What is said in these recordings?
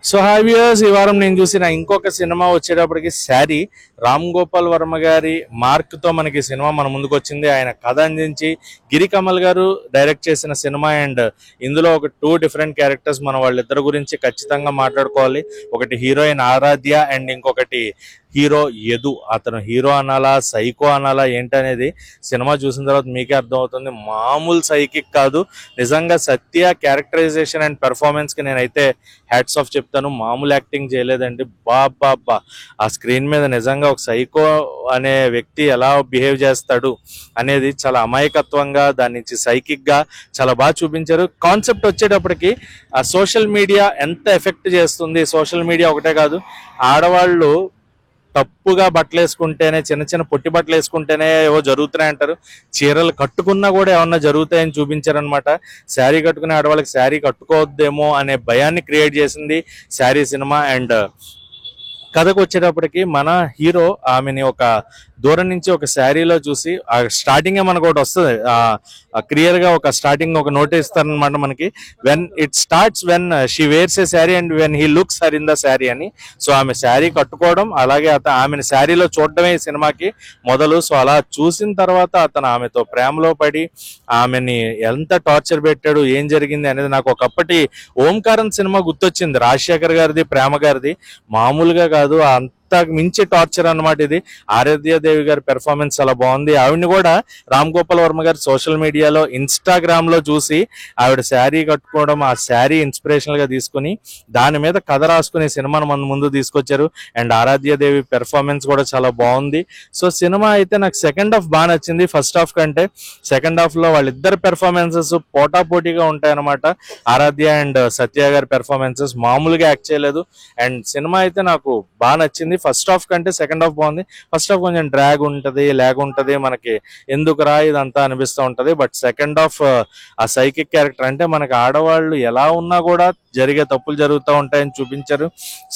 So hi viewers, ఈ వారం నేను చూసిన ఇంకొక సినిమా వచ్చేటప్పటికి శారీ. రామ్ గోపాల్ వర్మ గారి మార్క్ తో మనకి సినిమా మన ముందుకు వచ్చింది. ఆయన కథ అందించి గిరి కమల్ గారు డైరెక్ట్ చేసిన సినిమా. అండ్ ఇందులో ఒక 2 డిఫరెంట్ క్యారెక్టర్స్ మన వాళ్ళిద్దరి గురించి ఖచ్చితంగా మాట్లాడుకోవాలి. ఒకటి హీరోయిన్ ఆరాధ్య అండ్ ఇంకొకటి హీరో యదు. అతను హీరో అనాలా సైకో అనాలా ఏంటనేది సినిమా చూసిన తర్వాత మీకే అర్థమవుతుంది. మామూలు సైకిక్ కాదు, నిజంగా సత్య క్యారెక్టరైజేషన్ అండ్ పెర్ఫార్మెన్స్ కి నేనైతే హ్యాట్స్ ఆఫ్ చెప్తాను. మామూలు యాక్టింగ్ చేయలేదండి. బాబా ఆ స్క్రీన్ మీద నిజంగా ఒక సైకో అనే వ్యక్తి ఎలా బిహేవ్ చేస్తాడు అనేది చాలా అమాయకత్వంగా, దాని నుంచి సైకిక్ గా చాలా బాగా చూపించారు. కాన్సెప్ట్ వచ్చేటప్పటికి ఆ సోషల్ మీడియా ఎంత ఎఫెక్ట్ చేస్తుంది. సోషల్ మీడియా ఒకటే కాదు, ఆడవాళ్ళు తప్పుగా బట్టలు వేసుకుంటేనే, చిన్న చిన్న పొట్టి బట్టలు వేసుకుంటేనే ఏవో జరుగుతున్నాయి అంటారు. చీరలు కట్టుకున్నా కూడా ఏమన్నా జరుగుతాయని చూపించారనమాట. శారీ కట్టుకునే ఆడవాళ్ళకి శారీ కట్టుకోవద్దేమో అనే భయాన్ని క్రియేట్ చేసింది శారీ సినిమా. అండ్ కథకు వచ్చేటప్పటికి మన హీరో ఆమెని ఒక దూరం నుంచి ఒక శారీలో చూసి, ఆ స్టార్టింగ్ మనకు ఒకటి వస్తుంది క్లియర్ గా, ఒక స్టార్టింగ్ ఒక నోట్ ఇస్తారనమాట మనకి. When she wears a sari and when he looks her in the sari అని. సో ఆమె శారీ కట్టుకోవడం, అలాగే ఆమెను శారీలో చూడడమే ఈ సినిమాకి మొదలు. సో అలా చూసిన తర్వాత అతను ఆమెతో ప్రేమలో పడి ఆమెని ఎంత టార్చర్ పెట్టాడు, ఏం జరిగింది అనేది నాకు ఒకప్పటి ఓంకారం సినిమా గుర్తొచ్చింది, రాజశేఖర్ గారిది, ప్రేమ గారిది. మామూలుగా కాదు, అంత మించి టార్చర్ అన్నమాట ఇది. ఆరాధ్యదేవి గారి పెర్ఫార్మెన్స్ చాలా బాగుంది. ఆవిడని కూడా రామ్ గోపాల్ వర్మ గారు సోషల్ మీడియాలో, ఇన్స్టాగ్రామ్ లో చూసి ఆవిడ శారీ కట్టుకోవడం, ఆ శారీ ఇన్స్పిరేషనల్ గా తీసుకుని దాని మీద కథ రాసుకుని సినిమాను మన ముందు తీసుకొచ్చారు. అండ్ ఆరాధ్యదేవి పెర్ఫార్మెన్స్ కూడా చాలా బాగుంది. సో సినిమా అయితే నాకు సెకండ్ హాఫ్ బాగా నచ్చింది ఫస్ట్ హాఫ్ కంటే. సెకండ్ హాఫ్ లో వాళ్ళిద్దరు పెర్ఫార్మెన్సెస్ పోటాపోటీగా ఉంటాయన్నమాట. ఆరాధ్య అండ్ సత్య గారి పెర్ఫార్మెన్సెస్ మామూలుగా యాక్ట్ చేయలేదు. అండ్ సినిమా అయితే నాకు బాగా నచ్చింది. ఫస్ట్ హాఫ్ కంటే సెకండ్ హాఫ్ బాగుంది. ఫస్ట్ హాఫ్ కొంచెం డ్రాగ్ ఉంటది, లాగ్ ఉంటది, మనకి ఎందుకురా ఇదంతా అనిపిస్తూ ఉంటది. బట్ సెకండ్ హాఫ్ ఆ సైకిక్ క్యారెక్టర్, అంటే మనకి ఆడవాళ్ళు ఎలా ఉన్నా కూడా జరిగే తప్పులు జరుగుతూ ఉంటాయని చూపించారు.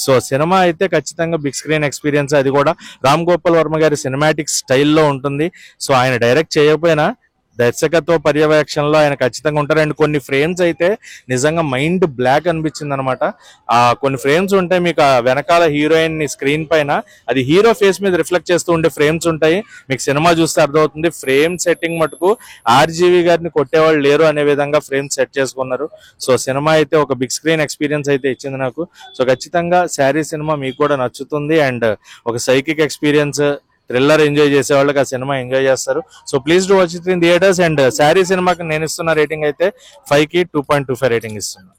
సో సినిమా అయితే ఖచ్చితంగా బిగ్ స్క్రీన్ ఎక్స్పీరియన్స్. అది కూడా రామ్ గోపాల్ వర్మ గారి సినిమాటిక్ స్టైల్లో ఉంటుంది. సో ఆయన డైరెక్ట్ చేయకపోయినా దర్శకత్వ పర్యవేక్షణలో ఆయన ఖచ్చితంగా ఉంటారు. అండ్ కొన్ని ఫ్రేమ్స్ అయితే నిజంగా మైండ్ బ్లాక్ అనిపించింది అనమాట. ఆ కొన్ని ఫ్రేమ్స్ ఉంటాయి మీకు, వెనకాల హీరోయిన్ ని స్క్రీన్ పైన అది హీరో ఫేస్ మీద రిఫ్లెక్ట్ చేస్తూ ఉండే ఫ్రేమ్స్ ఉంటాయి. మీకు సినిమా చూస్తే అర్థమవుతుంది. ఫ్రేమ్ సెట్టింగ్ మటుకు ఆర్జీవి గారిని కొట్టేవాళ్ళు లేరు అనే విధంగా ఫ్రేమ్ సెట్ చేసుకున్నారు. సో సినిమా అయితే ఒక బిగ్ స్క్రీన్ ఎక్స్పీరియన్స్ అయితే ఇచ్చింది నాకు. సో ఖచ్చితంగా శారీ సినిమా మీకు కూడా నచ్చుతుంది. అండ్ ఒక సైకిక్ ఎక్స్పీరియన్స్, థ్రిల్లర్ ఎంజాయ్ చేసే వాళ్ళకి ఆ సినిమా ఎంజాయ్ చేస్తారు. So please do watch it in theatres. And sari సినిమాకి నేను ఇస్తున్న రేటింగ్ అయితే 5కి 2.25 రేటింగ్ ఇస్తున్నాను.